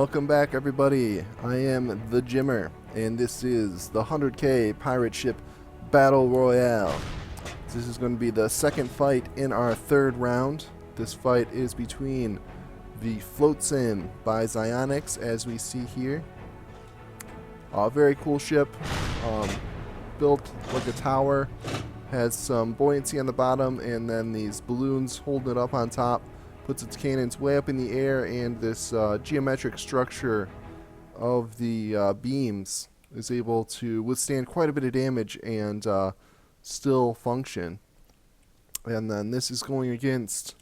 Welcome back, everybody. I am the Jimmer, and this is the 100K pirate ship Battle Royale. This is going to be the second fight in our third round. This fight is between the Flotsam by Xionyx, as we see here. Very cool ship, built like a tower, has some buoyancy on the bottom, and then these balloons holding it up on top. Puts its cannons way up in the air, and this geometric structure of the beams is able to withstand quite a bit of damage and still function. And then this is going against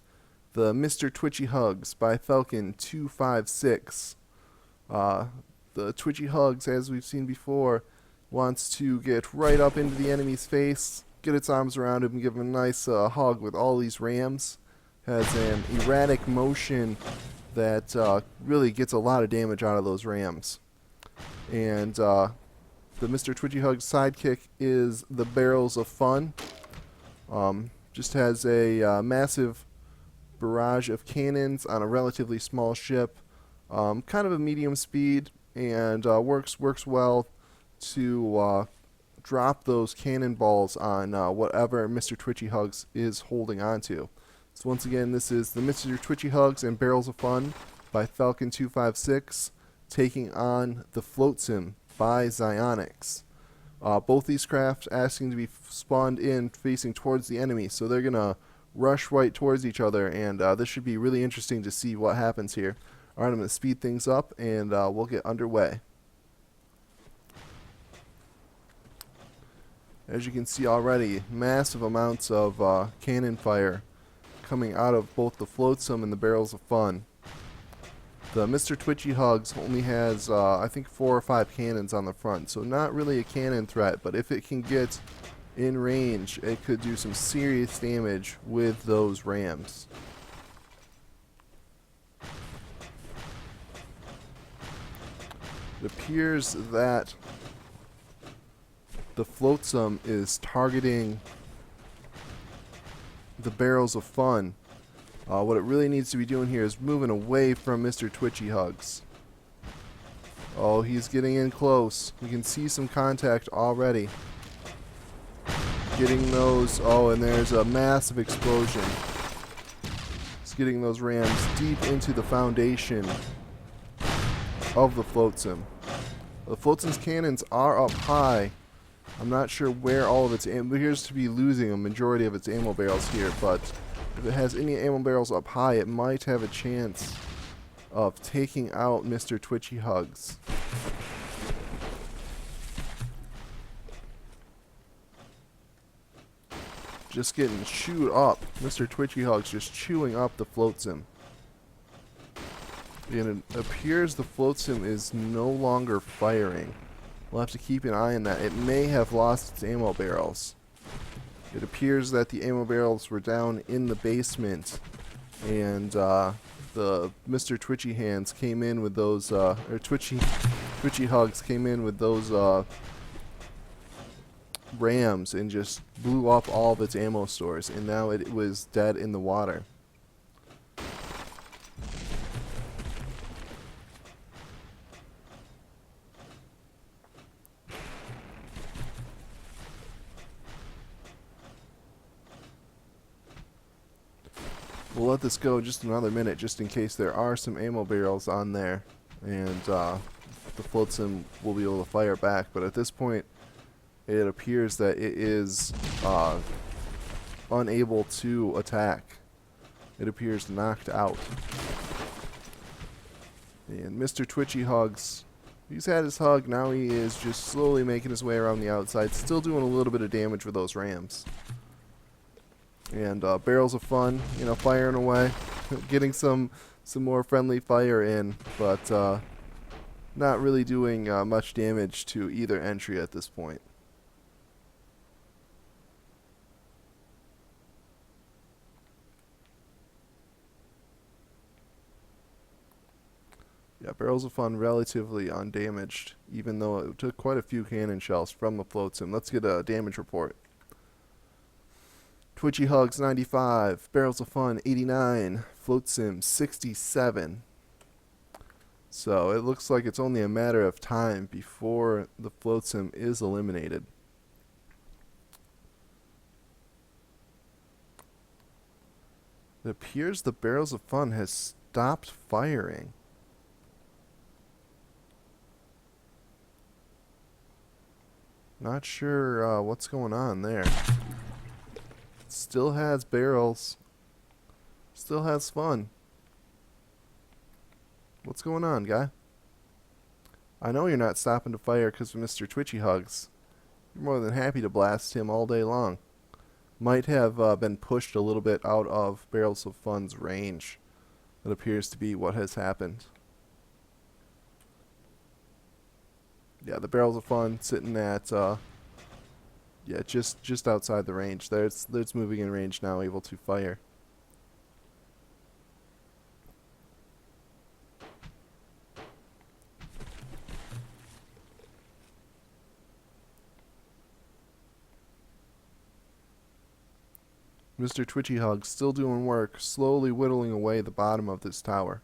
the Mr. Twitchy Hugs by Falcon 256. The Twitchy Hugs, as we've seen before, wants to get right up into the enemy's face, get its arms around him, and give him a nice hug with all these rams. Has an erratic motion that really gets a lot of damage out of those rams. And the Mr. Twitchy Hug's sidekick is the Barrels of Fun. Just has a massive barrage of cannons on a relatively small ship. Kind of a medium speed, and works well to drop those cannonballs on whatever Mr. Twitchy Hugs is holding onto. So once again, this is the Mr. Twitchy Hugs and Barrels of Fun by Falcon 256 taking on the Flotsam by Xionyx. Both these crafts asking to be spawned in facing towards the enemy, so they're going to rush right towards each other, and this should be really interesting to see what happens here. Alright, I'm going to speed things up, and we'll get underway. As you can see already, massive amounts of cannon fire coming out of both the Flotsam and the Barrels of Fun. The Mr. Twitchy Hugs only has, I think, 4 or 5 cannons on the front, so not really a cannon threat, but if it can get in range, it could do some serious damage with those rams. It appears that the Flotsam is targeting the Barrels of Fun. What it really needs to be doing here is moving away from Mr. Twitchy Hugs. Oh, he's getting in close. We can see some contact already. Getting those. Oh, and there's a massive explosion. It's getting those rams deep into the foundation of the Flotsam. The Flotsam's cannons are up high. I'm not sure where all of its ammo appears to be losing a majority of its ammo barrels here, but if it has any ammo barrels up high, it might have a chance of taking out Mr. Twitchy Hugs. Just getting chewed up. Mr. Twitchy Hugs just chewing up the Flotsam. And it appears the Flotsam is no longer firing. We'll have to keep an eye on that. It may have lost its ammo barrels. It appears that the ammo barrels were down in the basement, and the Mr. Twitchy Hands came in with those, or Twitchy Hugs came in with those rams and just blew up all of its ammo stores, and now it was dead in the water. We'll let this go just another minute, just in case there are some ammo barrels on there, and the Flotsam will be able to fire back. But at this point, it appears that it is unable to attack. It appears knocked out. And Mr. Twitchy Hugs, he's had his hug, now he is just slowly making his way around the outside, still doing a little bit of damage with those rams. And Barrels of Fun, you know, firing away, getting some more friendly fire in, but not really doing much damage to either entry at this point. Yeah, Barrels of Fun relatively undamaged, even though it took quite a few cannon shells from the Flotsam. Let's get a damage report. Twitchy Hugs 95, Barrels of Fun 89, Flotsam 67. So it looks like it's only a matter of time before the Flotsam is eliminated. It appears the Barrels of Fun has stopped firing. Not sure what's going on there. Still has barrels. Still has fun. What's going on, guy? I know you're not stopping to fire because of Mr. Twitchy Hugs. You're more than happy to blast him all day long. Might have been pushed a little bit out of Barrels of Fun's range. That appears to be what has happened. Yeah, the Barrels of Fun sitting at yeah, just outside the range. It's moving in range now, able to fire. Mr. Twitchy Hug still doing work, slowly whittling away the bottom of this tower.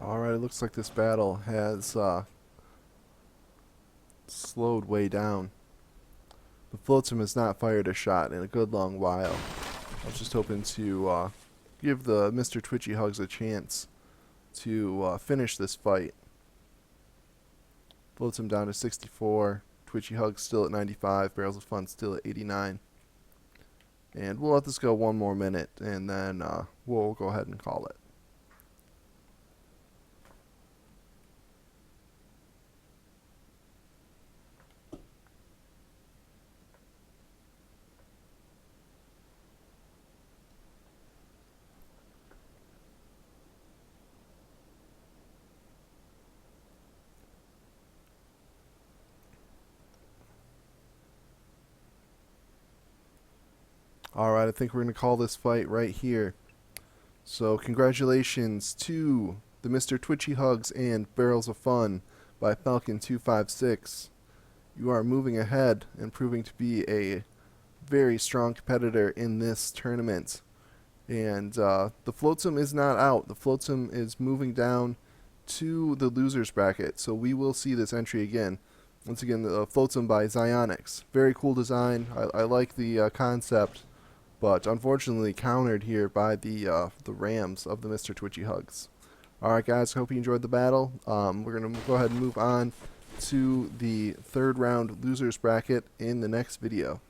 Alright, it looks like this battle has slowed way down. The Flotsam has not fired a shot in a good long while. I was just hoping to give the Mr. Twitchy Hugs a chance to finish this fight. Flotsam down to 64. Twitchy Hugs still at 95. Barrels of Fun still at 89. And we'll let this go one more minute, and then we'll go ahead and call it. Alright, I think we're going to call this fight right here. So congratulations to the Mr. Twitchy Hugs and Barrels of Fun by Falcon256. You are moving ahead and proving to be a very strong competitor in this tournament. And the Flotsam is not out. The Flotsam is moving down to the losers bracket. So we will see this entry again. Once again, the Flotsam by Zionics. Very cool design. I like the concept. But unfortunately countered here by the Rams of the Mr. Twitchy Hugs. Alright guys, hope you enjoyed the battle. We're going to go ahead and move on to the third round losers bracket in the next video.